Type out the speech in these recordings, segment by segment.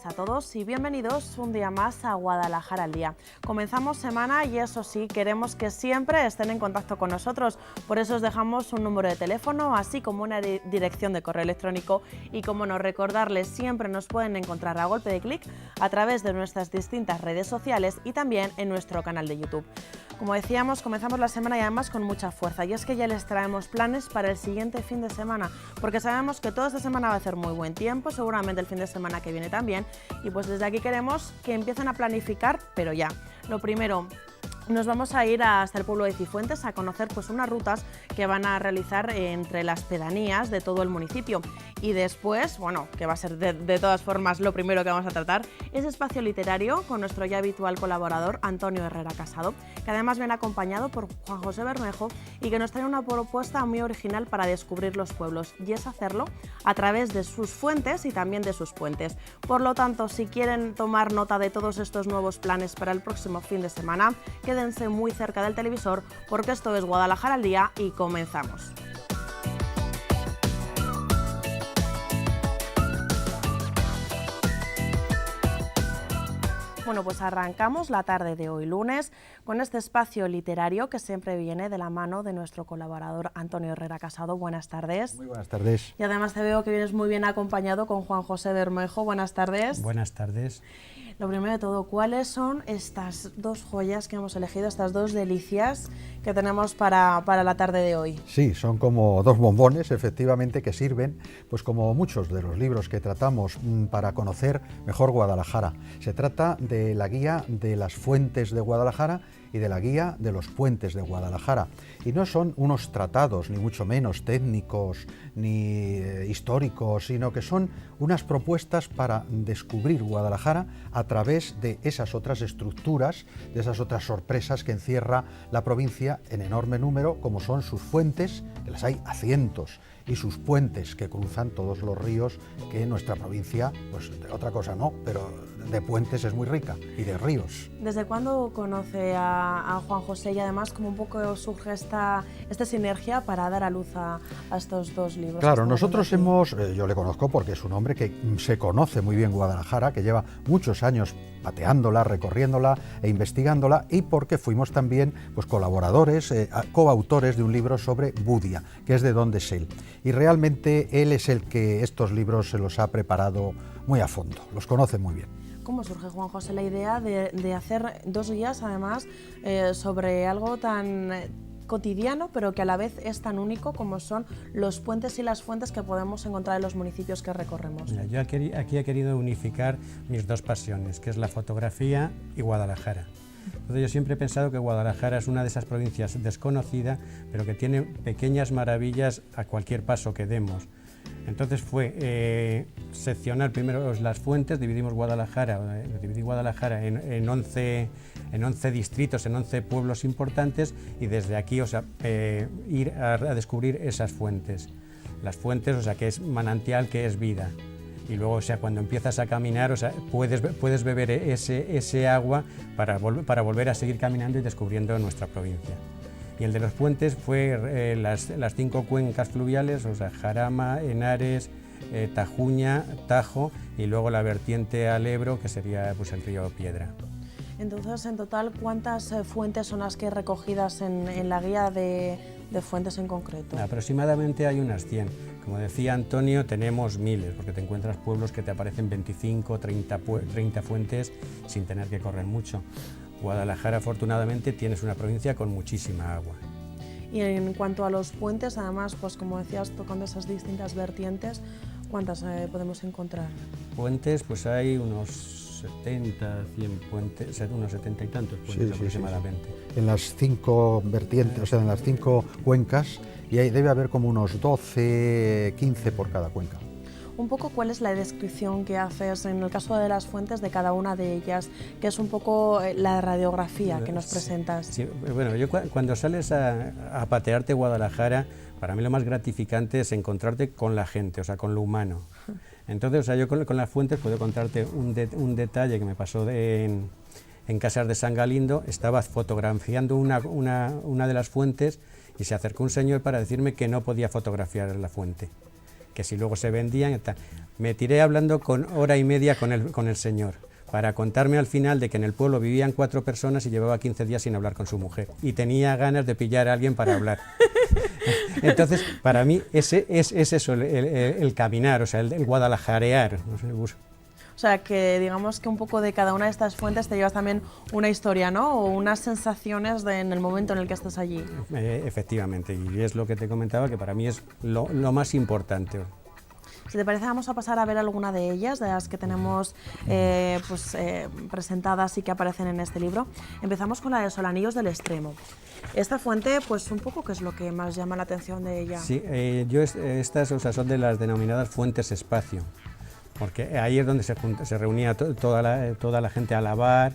tardes a todos y bienvenidos un día más a Guadalajara al Día. Comenzamos semana y eso sí, queremos que siempre estén en contacto con nosotros. Por eso os dejamos un número de teléfono, así como una dirección de correo electrónico y como no recordarles, siempre nos pueden encontrar a golpe de clic a través de nuestras distintas redes sociales y también en nuestro canal de YouTube. Como decíamos, comenzamos la semana y además con mucha fuerza, y es que ya les traemos planes para el siguiente fin de semana, porque sabemos que toda esta semana va a hacer muy buen tiempo, seguramente el fin de semana que viene también, y pues desde aquí queremos que empiecen a planificar, pero ya. Lo primero, nos vamos a ir hasta el pueblo de Cifuentes a conocer pues unas rutas que van a realizar entre las pedanías de todo el municipio. Y después, bueno, que va a ser de todas formas lo primero que vamos a tratar, es espacio literario con nuestro ya habitual colaborador Antonio Herrera Casado, que además viene acompañado por Juan José Bermejo y que nos trae una propuesta muy original para descubrir los pueblos, y es hacerlo a través de sus fuentes y también de sus puentes. Por lo tanto, si quieren tomar nota de todos estos nuevos planes para el próximo fin de semana, quédense muy cerca del televisor porque esto es Guadalajara al Día y comenzamos. Bueno, pues arrancamos la tarde de hoy lunes con este espacio literario que siempre viene de la mano de nuestro colaborador Antonio Herrera Casado. Buenas tardes. Muy buenas tardes. Y además te veo que vienes muy bien acompañado con Juan José Bermejo. Buenas tardes. Buenas tardes. Lo primero de todo, ¿cuáles son estas dos joyas que hemos elegido, estas dos delicias que tenemos para la tarde de hoy? Sí, son como dos bombones, efectivamente, que sirven, pues como muchos de los libros que tratamos para conocer mejor Guadalajara. Se trata de la guía de las fuentes de Guadalajara y de la guía de los puentes de Guadalajara. Y no son unos tratados, ni mucho menos técnicos, ni históricos, sino que son unas propuestas para descubrir Guadalajara a través de esas otras estructuras, de esas otras sorpresas que encierra la provincia en enorme número, como son sus fuentes, que las hay a cientos, y sus puentes que cruzan todos los ríos que nuestra provincia, pues de otra cosa no, pero de puentes es muy rica, y de ríos. ¿Desde cuándo conoce a Juan José y además cómo un poco surge esta sinergia para dar a luz a estos dos libros? Claro, nosotros hemos, yo le conozco porque es un hombre que se conoce muy bien Guadalajara, que lleva muchos años pateándola, recorriéndola e investigándola, y porque fuimos también pues colaboradores, coautores de un libro sobre Budia, que es de donde es él. Y realmente él es el que estos libros se los ha preparado muy a fondo, los conoce muy bien. ¿Cómo surge, Juan José, la idea de hacer dos guías, además, sobre algo tan cotidiano, pero que a la vez es tan único como son los puentes y las fuentes que podemos encontrar en los municipios que recorremos? Mira, yo aquí he querido unificar mis dos pasiones, que es la fotografía y Guadalajara. Entonces yo siempre he pensado que Guadalajara es una de esas provincias desconocidas, pero que tiene pequeñas maravillas a cualquier paso que demos. Entonces fue seccionar primero las fuentes, dividí Guadalajara en 11 distritos, en 11 pueblos importantes, y desde aquí ir a descubrir esas fuentes. Las fuentes, o sea, que es manantial, que es vida. Y luego, o sea, cuando empiezas a caminar, o sea, puedes beber ese agua para volver a seguir caminando y descubriendo nuestra provincia. Y el de los puentes fue las 5 cuencas fluviales, o sea, Jarama, Henares, Tajuña, Tajo, y luego la vertiente al Ebro, que sería pues el río Piedra. Entonces, en total, ¿cuántas fuentes son las que hay recogidas en la guía de fuentes en concreto? Aproximadamente hay unas 100. Como decía Antonio, tenemos miles, porque te encuentras pueblos que te aparecen 25, 30 fuentes sin tener que correr mucho. Guadalajara, afortunadamente, tienes una provincia con muchísima agua. Y en cuanto a los puentes, además, pues como decías, tocando esas distintas vertientes, ¿cuántas podemos encontrar? Puentes, pues hay unos 70, 100 puentes, unos 70 y tantos puentes aproximadamente. Sí. En las 5 vertientes, o sea, en las 5 cuencas, y ahí debe haber como unos 12, 15 por cada cuenca. Un poco, ¿cuál es la descripción que haces en el caso de las fuentes de cada una de ellas? Que es un poco la radiografía que nos presentas. Sí, bueno, yo cuando sales a patearte Guadalajara, para mí lo más gratificante es encontrarte con la gente, o sea, con lo humano. Entonces, o sea, yo con las fuentes puedo contarte un detalle que me pasó en Casas de San Galindo. Estaba fotografiando una de las fuentes y se acercó un señor para decirme que no podía fotografiar la fuente, que si luego se vendían. Me tiré hablando con hora y media con el señor, para contarme al final de que en el pueblo vivían 4 personas y llevaba 15 días sin hablar con su mujer. Y tenía ganas de pillar a alguien para hablar. Entonces, para mí, ese es eso, el caminar, o sea, el guadalajarear. No sé, o sea, que digamos que un poco de cada una de estas fuentes te llevas también una historia, ¿no? O unas sensaciones en el momento en el que estás allí. Efectivamente, y es lo que te comentaba, que para mí es lo más importante. Si te parece, vamos a pasar a ver alguna de ellas, de las que tenemos presentadas y que aparecen en este libro. Empezamos con la de Solanillos del Extremo. Esta fuente, pues un poco, ¿qué es lo que más llama la atención de ella? Sí, estas, o sea, son de las denominadas fuentes espacio, porque ahí es donde se reunía toda la gente a lavar,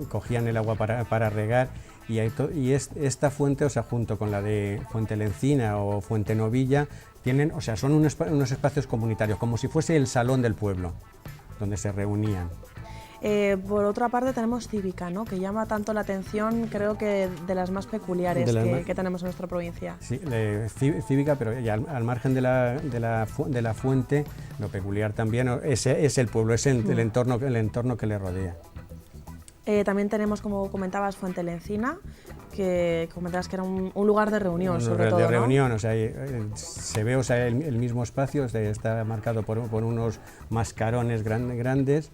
cogían el agua para regar. Esta fuente, o sea, junto con la de Fuente Lencina o Fuente Novilla, tienen, o sea, son unos espacios comunitarios, como si fuese el salón del pueblo, donde se reunían. Por otra parte tenemos Cívica, ¿no? Que llama tanto la atención, creo que de las más peculiares que tenemos en nuestra provincia. Sí, Cívica, pero ya al margen de la fuente, lo peculiar también es el pueblo, es el entorno que le rodea. También tenemos, como comentabas, Fuente Lencina, que comentabas que era un lugar de reunión, sobre todo, de ¿no? reunión, o sea, se ve, o sea, el mismo espacio, está marcado por unos mascarones grandes.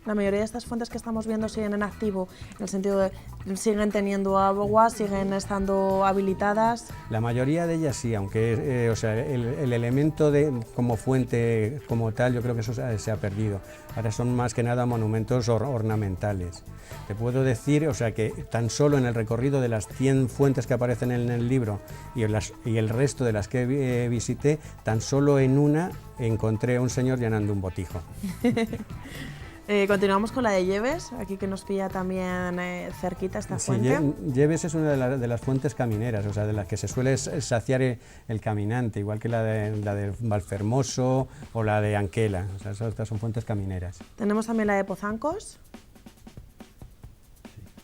La mayoría de estas fuentes que estamos viendo siguen en activo, en el sentido de siguen teniendo agua, siguen estando habilitadas. La mayoría de ellas sí, aunque o sea, el elemento como fuente como tal, yo creo que eso se ha perdido. Ahora son más que nada monumentos ornamentales. Te puedo decir, o sea, que tan solo en el recorrido de las 100 fuentes que aparecen en el libro y el resto de las que visité, tan solo en una encontré a un señor llenando un botijo. Continuamos con la de Lleves, aquí que nos pilla también cerquita esta fuente. Lleves es una de las fuentes camineras, o sea, de las que se suele saciar el caminante, igual que la de Valfermoso o la de Anquela, o sea, estas son fuentes camineras. Tenemos también la de Pozancos.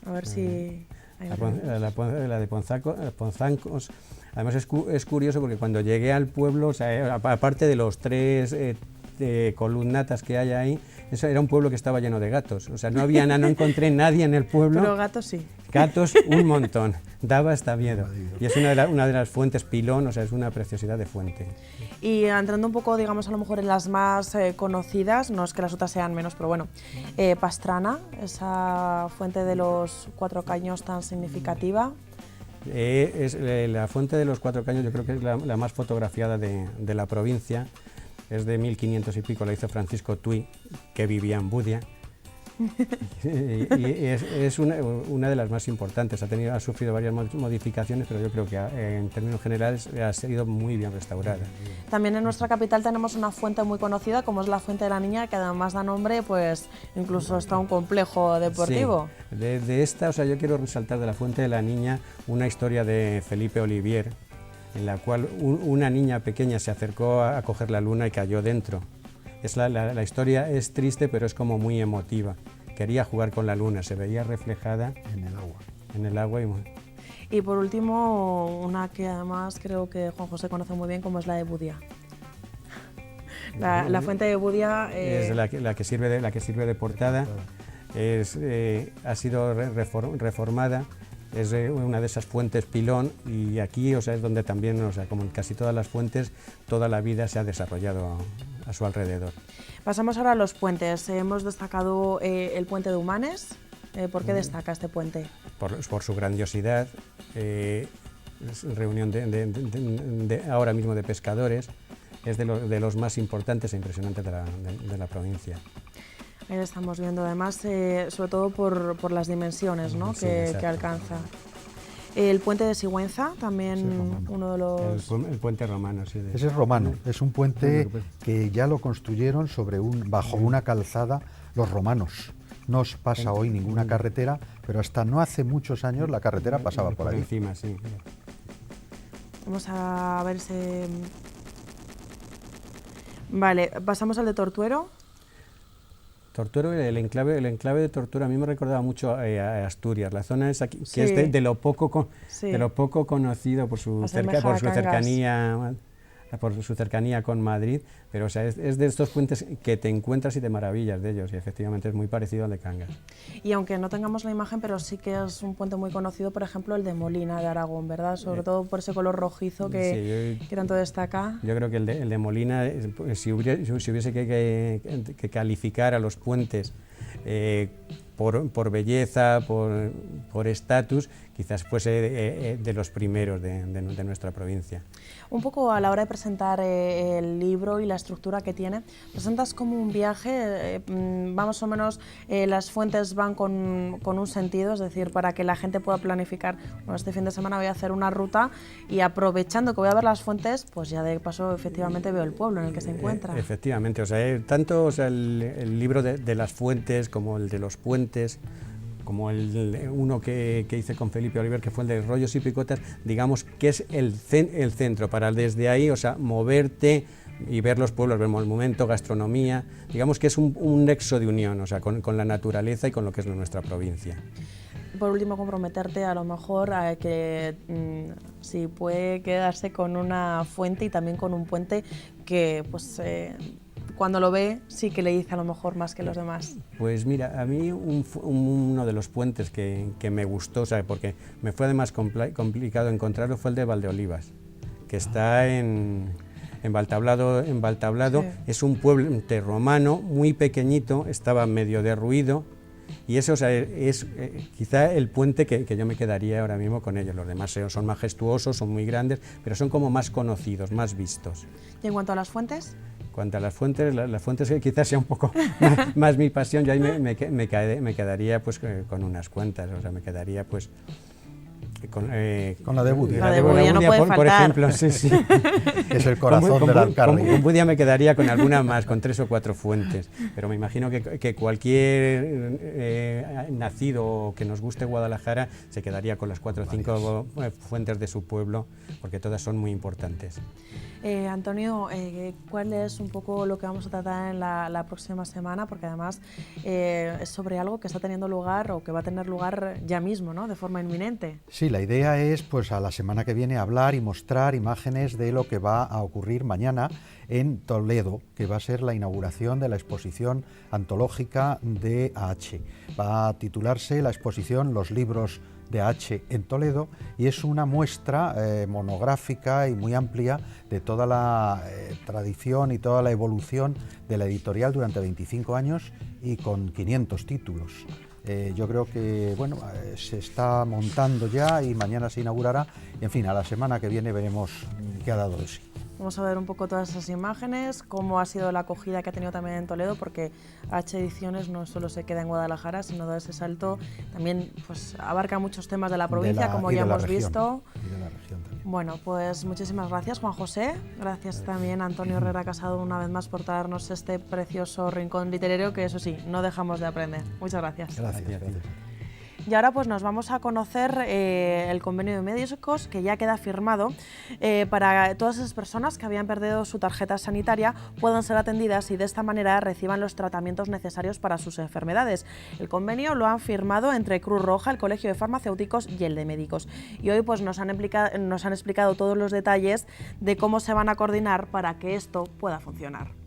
A ver si... La de Pozancos, además es curioso porque cuando llegué al pueblo, o sea, aparte de los 3 columnatas que hay ahí, eso era un pueblo que estaba lleno de gatos, o sea, no encontré nadie en el pueblo. Pero gatos sí. Gatos un montón, daba hasta miedo. Y es una de las fuentes pilón, o sea, es una preciosidad de fuente. Y entrando un poco, digamos, a lo mejor en las más conocidas, no es que las otras sean menos, pero bueno, Pastrana, esa fuente de los 4 caños tan significativa. La fuente de los 4 caños, yo creo que es la más fotografiada de la provincia. Es de 1500 y pico, la hizo Francisco Tuy, que vivía en Budia. y es una de las más importantes. Ha sufrido varias modificaciones, pero yo creo que en términos generales ha sido muy bien restaurada. También en nuestra capital tenemos una fuente muy conocida, como es la Fuente de la Niña, que además da nombre, pues incluso está un complejo deportivo. Sí. De esta, o sea, yo quiero resaltar de la Fuente de la Niña una historia de Felipe Olivier, en la cual una niña pequeña se acercó a coger la luna y cayó dentro. La historia es triste, pero es como muy emotiva. Quería jugar con la luna, se veía reflejada en el agua. Y por último, una que además creo que Juan José conoce muy bien, como es la de Budia. La fuente de Budia... Es la que sirve de portada, ha sido reformada. Es una de esas fuentes pilón y aquí, o sea, es donde también, o sea, como en casi todas las fuentes, toda la vida se ha desarrollado a su alrededor. Pasamos ahora a los puentes. Hemos destacado el puente de Humanes. ¿Por qué destaca este puente? Por su grandiosidad, es reunión ahora mismo de pescadores, es de los más importantes e impresionantes de la provincia. Ahí estamos viendo, además, sobre todo por las dimensiones, ¿no? Sí, que alcanza. El puente de Sigüenza, también uno de los... El puente romano, sí. Ese es romano, es un puente que ya lo construyeron bajo una calzada los romanos. No os pasa hoy ninguna carretera, pero hasta no hace muchos años la carretera pasaba por ahí. Encima, sí. Vamos a ver si... Vale, pasamos al de Tortuero. Tortuero, el enclave de Tortuero a mí me recordaba mucho a Asturias, la zona esa que Sí. es de lo poco conocido por su cercanía por su cercanía con Madrid, pero o sea, es de estos puentes que te encuentras y te maravillas de ellos, y efectivamente es muy parecido al de Cangas. Y aunque no tengamos la imagen, pero sí que es un puente muy conocido, por ejemplo, el de Molina de Aragón, ¿verdad? Sobre todo por ese color rojizo que tanto destaca. Yo creo que el de Molina, si hubiese que calificar a los puentes por belleza, por estatus, quizás fuese de los primeros de nuestra provincia. Un poco a la hora de presentar el libro y la estructura que tiene, presentas como un viaje, más o menos las fuentes van con un sentido, es decir, para que la gente pueda planificar, bueno, este fin de semana voy a hacer una ruta y aprovechando que voy a ver las fuentes, pues ya de paso efectivamente veo el pueblo en el que se encuentra. Efectivamente, o sea, tanto o sea, el libro de las fuentes como el de los puentes, como uno que hice con Felipe Oliver, que fue el de Rollos y Picotas, digamos que es el centro para desde ahí, o sea, moverte y ver los pueblos, ver el momento, gastronomía, digamos que es un nexo de unión, o sea, con la naturaleza y con lo que es nuestra provincia. Por último, comprometerte a lo mejor a que si puede quedarse con una fuente y también con un puente que pues cuando lo ve sí que le dice a lo mejor más que los demás. Pues mira, a mí uno de los puentes que me gustó, o sea, porque me fue además complicado encontrarlo, fue el de Valdeolivas, que está en Valtablado. Sí. Es un pueblo romano muy pequeñito, estaba medio derruido, y eso, o sea, es quizá el puente que yo me quedaría ahora mismo con ellos. Los demás son majestuosos, son muy grandes, pero son como más conocidos, más vistos. ¿Y en cuanto a las fuentes? Cuanto a las fuentes que quizás sea un poco más mi pasión, yo ahí me quedaría pues con unas cuantas, o sea, me quedaría pues con la de Budia. La de Budia no puede faltar. Por ejemplo, sí. Es el corazón del Alcarri. Con Budia me quedaría con alguna más, con 3 o 4 fuentes, pero me imagino que cualquier nacido que nos guste Guadalajara se quedaría con las 4 o 5 fuentes de su pueblo, porque todas son muy importantes. Antonio, ¿cuál es un poco lo que vamos a tratar en la próxima semana? Porque además es sobre algo que está teniendo lugar o que va a tener lugar ya mismo, ¿no? De forma inminente. Sí, la idea es pues a la semana que viene hablar y mostrar imágenes de lo que va a ocurrir mañana en Toledo, que va a ser la inauguración de la exposición antológica de A.H. Va a titularse la exposición Los libros de A.H. en Toledo, y es una muestra monográfica y muy amplia de toda la tradición y toda la evolución de la editorial durante 25 años y con 500 títulos. Yo creo que bueno, se está montando ya y mañana se inaugurará, y en fin, a la semana que viene veremos qué ha dado de sí. Vamos a ver un poco todas esas imágenes, cómo ha sido la acogida que ha tenido también en Toledo, porque A.H. Ediciones no solo se queda en Guadalajara, sino da ese salto, también pues abarca muchos temas de la provincia, como ya hemos visto. Y de la región también. Bueno, pues muchísimas gracias, Juan José. Gracias también a Antonio Herrera Casado una vez más por darnos este precioso rincón literario, que eso sí, no dejamos de aprender. Muchas gracias. Gracias. Y ahora pues nos vamos a conocer el convenio de médicos, que ya queda firmado para todas esas personas que habían perdido su tarjeta sanitaria puedan ser atendidas y de esta manera reciban los tratamientos necesarios para sus enfermedades. El convenio lo han firmado entre Cruz Roja, el Colegio de Farmacéuticos y el de Médicos. Y hoy pues nos han explicado todos los detalles de cómo se van a coordinar para que esto pueda funcionar.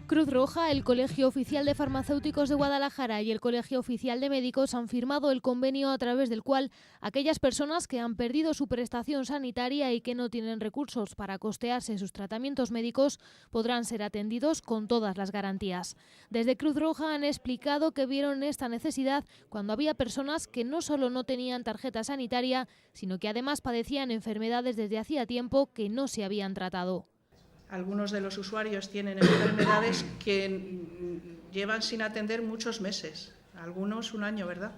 Cruz Roja, el Colegio Oficial de Farmacéuticos de Guadalajara y el Colegio Oficial de Médicos han firmado el convenio a través del cual aquellas personas que han perdido su prestación sanitaria y que no tienen recursos para costearse sus tratamientos médicos podrán ser atendidos con todas las garantías. Desde Cruz Roja han explicado que vieron esta necesidad cuando había personas que no solo no tenían tarjeta sanitaria, sino que además padecían enfermedades desde hacía tiempo que no se habían tratado. Algunos de los usuarios tienen enfermedades que llevan sin atender muchos meses, algunos un año, ¿verdad?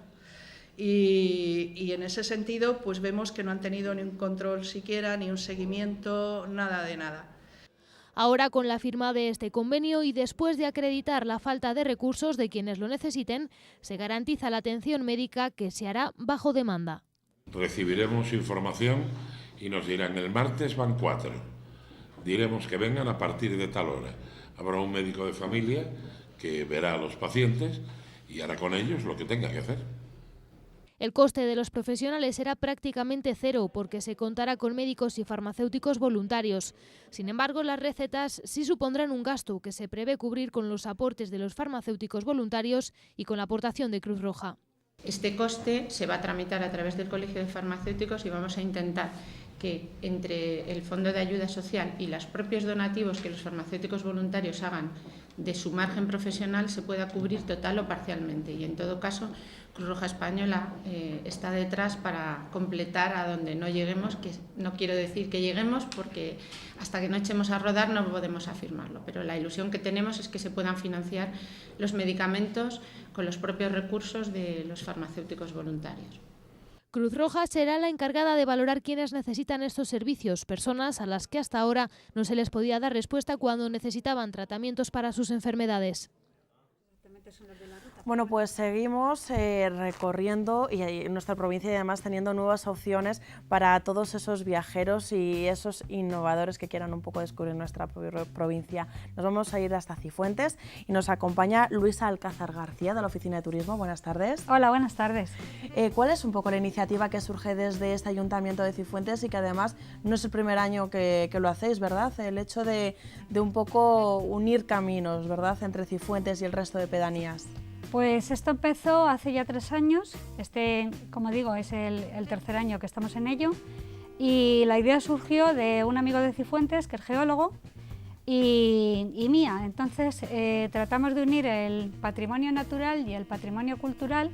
Y en ese sentido, pues vemos que no han tenido ni un control siquiera, ni un seguimiento, nada de nada. Ahora, con la firma de este convenio y después de acreditar la falta de recursos de quienes lo necesiten, se garantiza la atención médica que se hará bajo demanda. Recibiremos información y nos dirán el martes van 4. Diremos que vengan a partir de tal hora. Habrá un médico de familia que verá a los pacientes y hará con ellos lo que tenga que hacer. El coste de los profesionales será prácticamente cero porque se contará con médicos y farmacéuticos voluntarios. Sin embargo, las recetas sí supondrán un gasto que se prevé cubrir con los aportes de los farmacéuticos voluntarios y con la aportación de Cruz Roja. Este coste se va a tramitar a través del Colegio de Farmacéuticos y vamos a intentar que entre el Fondo de Ayuda Social y los propios donativos que los farmacéuticos voluntarios hagan de su margen profesional se pueda cubrir total o parcialmente, y en todo caso Cruz Roja Española está detrás para completar a donde no lleguemos, que no quiero decir que lleguemos porque hasta que no echemos a rodar no podemos afirmarlo, pero la ilusión que tenemos es que se puedan financiar los medicamentos con los propios recursos de los farmacéuticos voluntarios. Cruz Roja será la encargada de valorar quiénes necesitan estos servicios, personas a las que hasta ahora no se les podía dar respuesta cuando necesitaban tratamientos para sus enfermedades. Bueno, pues seguimos recorriendo y en nuestra provincia y además teniendo nuevas opciones para todos esos viajeros y esos innovadores que quieran un poco descubrir nuestra provincia. Nos vamos a ir hasta Cifuentes y nos acompaña Luisa Alcázar García de la Oficina de Turismo. Buenas tardes. Hola, buenas tardes. ¿Cuál es un poco la iniciativa que surge desde este Ayuntamiento de Cifuentes y que además no es el primer año que lo hacéis, ¿verdad? El hecho de un poco unir caminos, ¿verdad?, entre Cifuentes y el resto de pedanías. Pues esto empezó hace ya 3 años, como digo, es el tercer año que estamos en ello, y la idea surgió de un amigo de Cifuentes, que es geólogo, y mía. Entonces tratamos de unir el patrimonio natural y el patrimonio cultural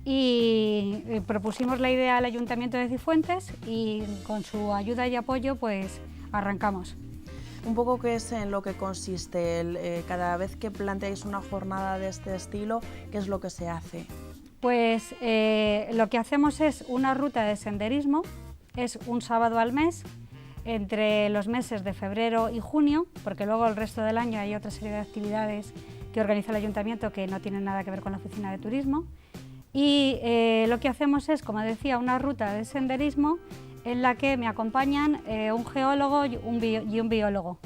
y propusimos la idea al Ayuntamiento de Cifuentes y con su ayuda y apoyo pues arrancamos. Un poco qué es en lo que consiste, cada vez que planteáis una jornada de este estilo, ¿qué es lo que se hace? Pues lo que hacemos es una ruta de senderismo, es un sábado al mes, entre los meses de febrero y junio, porque luego el resto del año hay otra serie de actividades que organiza el Ayuntamiento que no tienen nada que ver con la Oficina de Turismo. Y lo que hacemos es, como decía, una ruta de senderismo en la que me acompañan un geólogo y un biólogo.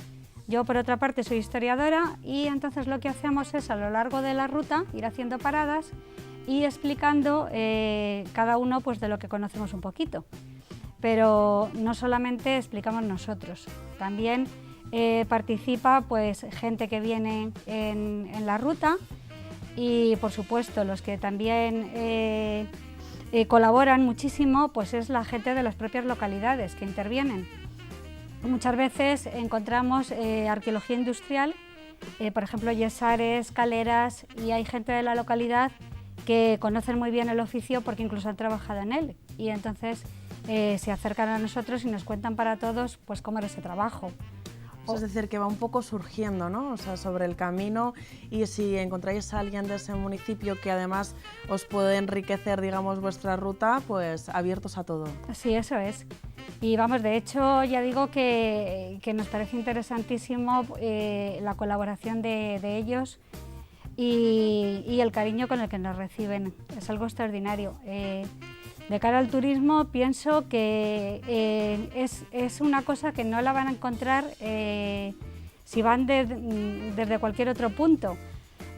Yo, por otra parte, soy historiadora y entonces lo que hacemos es, a lo largo de la ruta, ir haciendo paradas y explicando cada uno pues, de lo que conocemos un poquito. Pero no solamente explicamos nosotros, también participa pues, gente que viene en la ruta y, por supuesto, los que también colaboran muchísimo, pues es la gente de las propias localidades que intervienen. Muchas veces encontramos arqueología industrial, por ejemplo, yesares, caleras, y hay gente de la localidad que conocen muy bien el oficio porque incluso han trabajado en él y entonces se acercan a nosotros y nos cuentan para todos pues cómo era ese trabajo. Es decir, que va un poco surgiendo, ¿no? O sea, sobre el camino, y si encontráis a alguien de ese municipio que además os puede enriquecer, digamos, vuestra ruta, pues abiertos a todo. Sí, eso es. Y vamos, de hecho, ya digo que nos parece interesantísimo la colaboración de ellos y el cariño con el que nos reciben. Es algo extraordinario. De cara al turismo, pienso que es una cosa que no la van a encontrar si van desde cualquier otro punto,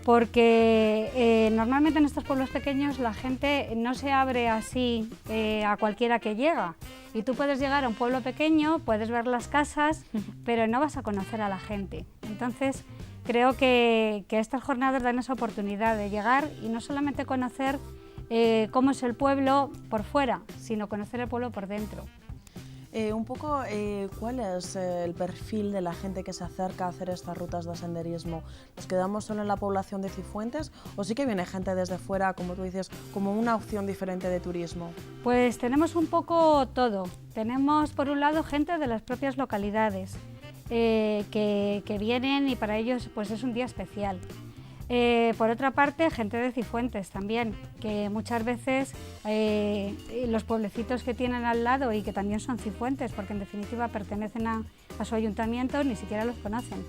porque normalmente en estos pueblos pequeños la gente no se abre así a cualquiera que llega. Y tú puedes llegar a un pueblo pequeño, puedes ver las casas, pero no vas a conocer a la gente. Entonces, creo que estas jornadas dan esa oportunidad de llegar y no solamente conocer cómo es el pueblo por fuera, sino conocer el pueblo por dentro. Un poco, ¿cuál es el perfil de la gente que se acerca a hacer estas rutas de senderismo? ¿Nos quedamos solo en la población de Cifuentes o sí que viene gente desde fuera, como tú dices, como una opción diferente de turismo? Pues tenemos un poco todo. Tenemos, por un lado, gente de las propias localidades que vienen y para ellos pues, es un día especial. Por otra parte, gente de Cifuentes también, que muchas veces los pueblecitos que tienen al lado y que también son Cifuentes, porque en definitiva pertenecen a su ayuntamiento, ni siquiera los conocen.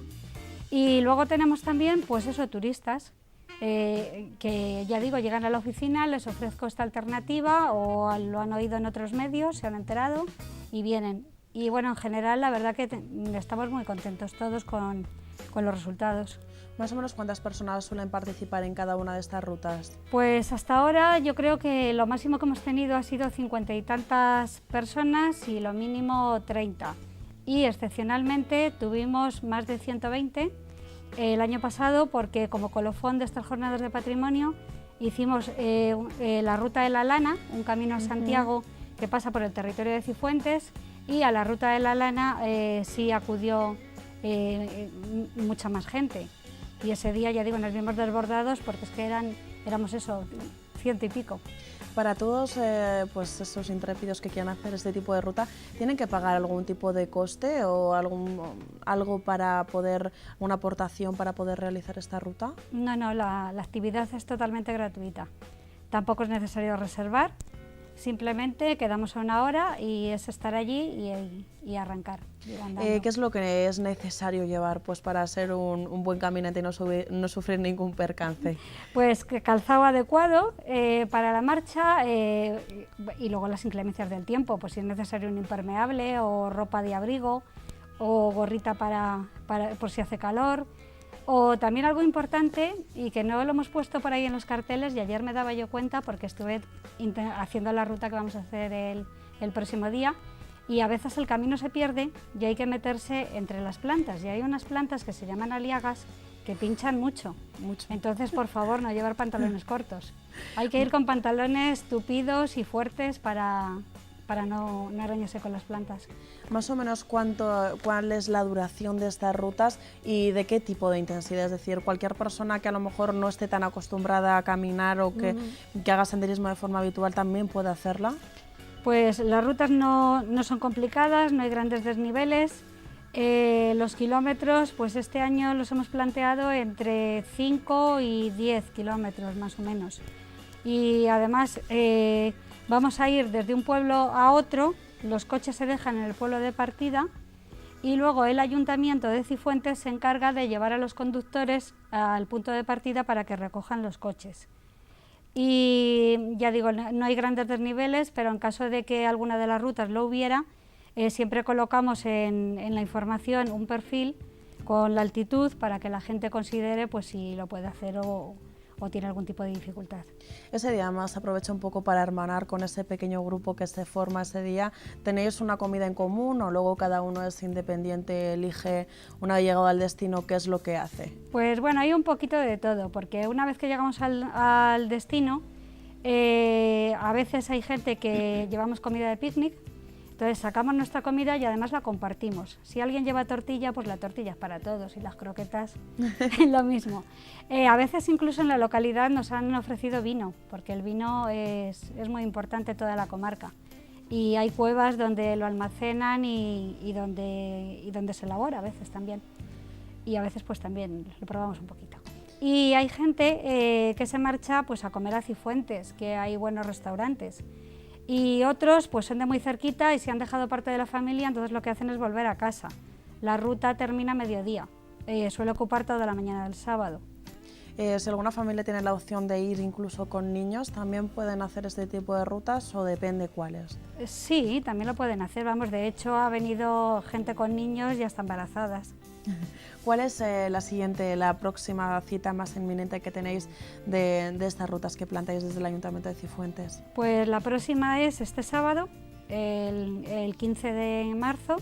Y luego tenemos también, pues eso, turistas, que ya digo, llegan a la oficina, les ofrezco esta alternativa o lo han oído en otros medios, se han enterado y vienen. Y bueno, en general la verdad que estamos muy contentos todos con los resultados. Más o menos, ¿cuántas personas suelen participar en cada una de estas rutas? Pues hasta ahora yo creo que lo máximo que hemos tenido ha sido 50 y tantas personas y lo mínimo 30. Y excepcionalmente tuvimos más de 120 el año pasado porque como colofón de estas jornadas de patrimonio hicimos la ruta de la Lana, un camino a Santiago que pasa por el territorio de Cifuentes, y a la ruta de la Lana sí acudió mucha más gente. Y ese día, ya digo, nos vimos desbordados porque es que éramos eso, 100 y pico. Para todos pues esos intrépidos que quieran hacer este tipo de ruta, ¿tienen que pagar algún tipo de coste o algo para poder, una aportación para poder realizar esta ruta? No, la actividad es totalmente gratuita. Tampoco es necesario reservar, simplemente quedamos a una hora y es estar allí y arrancar. ¿Qué es lo que es necesario llevar pues, para ser un buen caminante y no sufrir ningún percance? Pues calzado adecuado para la marcha y luego las inclemencias del tiempo, pues si es necesario un impermeable o ropa de abrigo o gorrita por si hace calor. O también algo importante y que no lo hemos puesto por ahí en los carteles y ayer me daba yo cuenta porque estuve haciendo la ruta que vamos a hacer el próximo día y a veces el camino se pierde y hay que meterse entre las plantas y hay unas plantas que se llaman aliagas que pinchan mucho. Entonces, por favor, no llevar pantalones cortos. Hay que ir con pantalones tupidos y fuertes para no arañarse con las plantas. Más o menos, ¿cuál es la duración de estas rutas y de qué tipo de intensidad? Es decir, cualquier persona que a lo mejor no esté tan acostumbrada a caminar o que haga senderismo de forma habitual también puede hacerla. Pues las rutas no son complicadas, no hay grandes desniveles. Los kilómetros, pues este año los hemos planteado entre 5 y 10 kilómetros más o menos. Y además vamos a ir desde un pueblo a otro, los coches se dejan en el pueblo de partida y luego el Ayuntamiento de Cifuentes se encarga de llevar a los conductores al punto de partida para que recojan los coches. Y ya digo, no hay grandes desniveles, pero en caso de que alguna de las rutas lo hubiera, siempre colocamos en la información un perfil con la altitud para que la gente considere pues, si lo puede hacer o tiene algún tipo de dificultad. Ese día más aprovecha un poco para hermanar con ese pequeño grupo que se forma ese día. ¿Tenéis una comida en común o luego cada uno es independiente, elige una vez llegado al destino qué es lo que hace? Pues bueno, hay un poquito de todo, porque una vez que llegamos al destino, a veces hay gente que llevamos comida de picnic. Entonces sacamos nuestra comida y además la compartimos. Si alguien lleva tortilla, pues la tortilla es para todos y las croquetas lo mismo. A veces incluso en la localidad nos han ofrecido vino, porque el vino es muy importante en toda la comarca. Y hay cuevas donde lo almacenan y donde se elabora a veces también. Y a veces pues también lo probamos un poquito. Y hay gente que se marcha pues, a comer a Cifuentes, que hay buenos restaurantes. Y otros pues son de muy cerquita y si han dejado parte de la familia, entonces lo que hacen es volver a casa. La ruta termina a mediodía, suele ocupar toda la mañana del sábado. Si alguna familia tiene la opción de ir incluso con niños, ¿también pueden hacer este tipo de rutas o depende cuáles? Sí, también lo pueden hacer, vamos, de hecho ha venido gente con niños y hasta embarazadas. ¿Cuál es la próxima cita más inminente que tenéis de estas rutas que planteáis desde el Ayuntamiento de Cifuentes? Pues la próxima es este sábado, el 15 de marzo,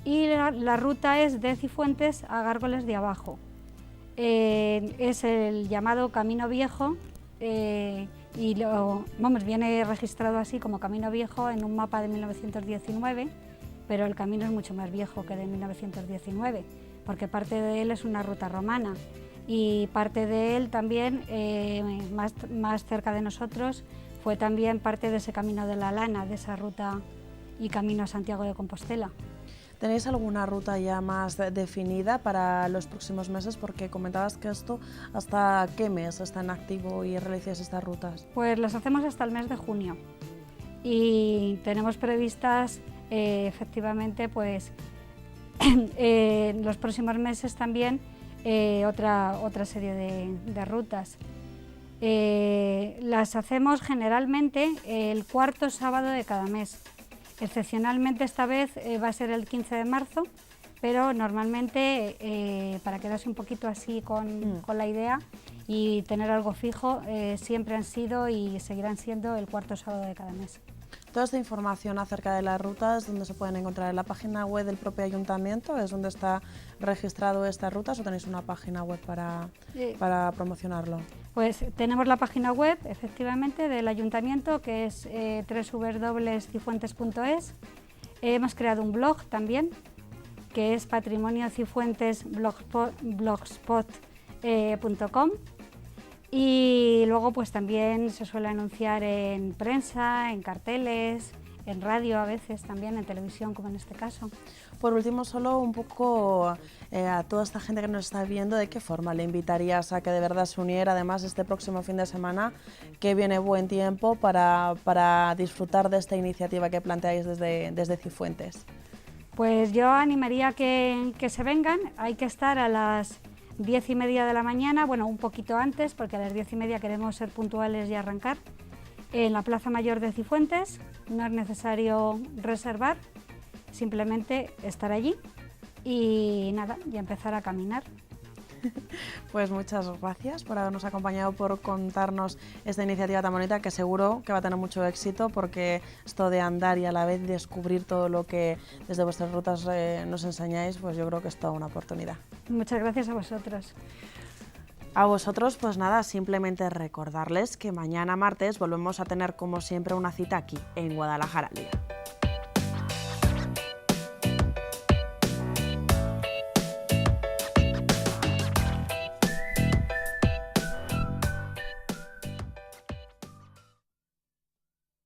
y la ruta es de Cifuentes a Gárgoles de Abajo. Es el llamado Camino Viejo y viene registrado así como Camino Viejo en un mapa de 1919, pero el camino es mucho más viejo que de 1919, porque parte de él es una ruta romana y parte de él también, más cerca de nosotros, fue también parte de ese Camino de la Lana, de esa ruta y Camino a Santiago de Compostela. ¿Tenéis alguna ruta ya más definida para los próximos meses? Porque comentabas que esto, ¿hasta qué mes está en activo y realizáis estas rutas? Pues las hacemos hasta el mes de junio y tenemos previstas efectivamente pues en los próximos meses también otra serie de rutas. Las hacemos generalmente el cuarto sábado de cada mes. Excepcionalmente esta vez va a ser el 15 de marzo, pero normalmente para quedarse un poquito así con la idea y tener algo fijo, siempre han sido y seguirán siendo el cuarto sábado de cada mes. Toda esta información acerca de las rutas, ¿dónde se pueden encontrar? ¿En la página web del propio ayuntamiento? ¿Es donde está registrado estas rutas o tenéis una página web para promocionarlo? Pues tenemos la página web, efectivamente, del ayuntamiento, que es www.cifuentes.es. Hemos creado un blog también, que es patrimoniocifuentesblogspot.com. Y luego pues también se suele anunciar en prensa, en carteles, en radio a veces también, en televisión como en este caso. Por último, solo un poco a toda esta gente que nos está viendo, ¿de qué forma le invitarías a que de verdad se uniera? Además, este próximo fin de semana, que viene buen tiempo para disfrutar de esta iniciativa que planteáis desde Cifuentes. Pues yo animaría que se vengan. Hay que estar a las 10:30 de la mañana, bueno, un poquito antes, porque a las 10:30 queremos ser puntuales y arrancar, en la Plaza Mayor de Cifuentes. No es necesario reservar, simplemente estar allí y nada, y empezar a caminar. Pues muchas gracias por habernos acompañado, por contarnos esta iniciativa tan bonita, que seguro que va a tener mucho éxito, porque esto de andar y a la vez descubrir todo lo que desde vuestras rutas nos enseñáis, pues yo creo que es toda una oportunidad. Muchas gracias a vosotros. A vosotros, pues nada, simplemente recordarles que mañana martes volvemos a tener como siempre una cita aquí en Guadalajara al Día.